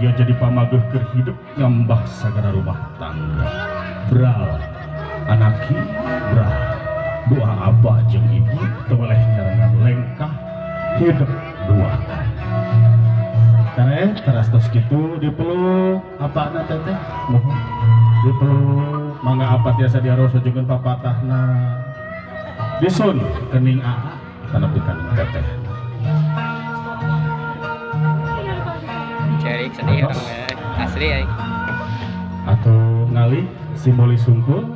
ia jadi pamaguh keur hidup ngambah sagara rumah tangga. Bral anaki bral doa abah jeung ibu teu boleh nyarengan lengkah hidup duaan. Tare terastos kitu dipeluk apa na teteh mohon dipeluk mangga apa tiasa diaros jeung papatahna disun kening aa tanepi ka teteh. Cari sedih orang asli ay. Atau ngalih simbolis sungkul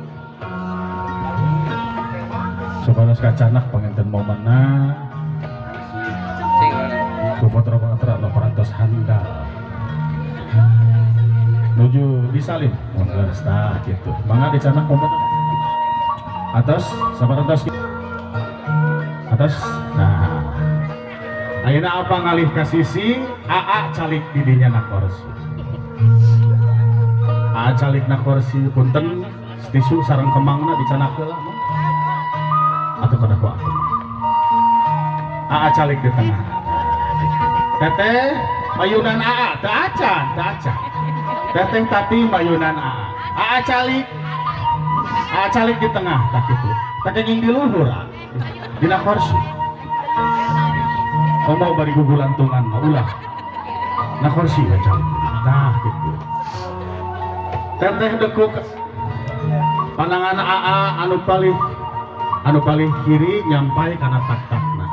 sopanos kacanak penginten momena ku foto-foto anu parantos handal nuju disalin mangga tah gitu mangga dicanak momena atas saparantos atas. Nah ayeuna apa ngalih ka sisi aa calik didinya na kursi. Aa calik na kursi punten tisu sareng kemangna dicanak heula atuh kada ku aku. Aa calik di tengah. Teteh mayunan aa teu acan, teu acan. Teteh tati mayunan aa. Aa calik di tengah tak kitu. Teteh jeung di luhur dina kursi. Komo bari gugulantungan mah ulah na kursi baca tah gitu. Teteh dekuk pandangan aa anu palih kiri nyampai kana tak-takna.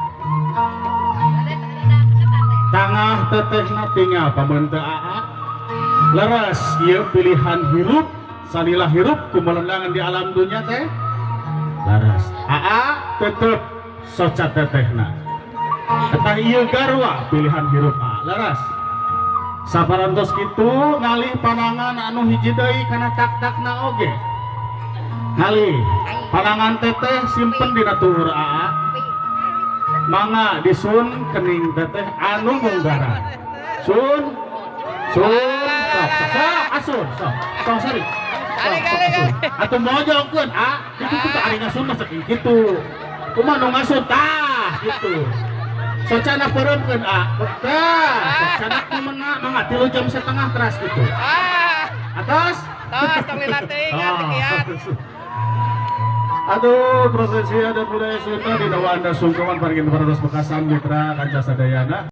Tangah tetehna tinggal pamun teu aa leres ieu pilihan hirup salila hirup kumelendangan di alam dunia teh leres. Aa tetep soca tetehna eta ieu garwa pilihan hirup aa leres. Saparantos kitu ngalih panangan anu hiji deui kana tak-takna oge. Ngalih panangan teteh simpen dina tuhur aa mangga disun kening teteh anu munggaran. Sun sok asun sok sari atuh mojongkeun kitu teh ari ngasun mah saking kitu kumaha nu ngasun tah kitu socana peureumkeun tah socana kumaha mangga 3 jam setengah teras kitu atas tong lilating atikian. Aduh, prosesi adat budaya Sunda di Dawanda Sungkawan Parigin Parados Bekasan Mitra Kanca Sadayana.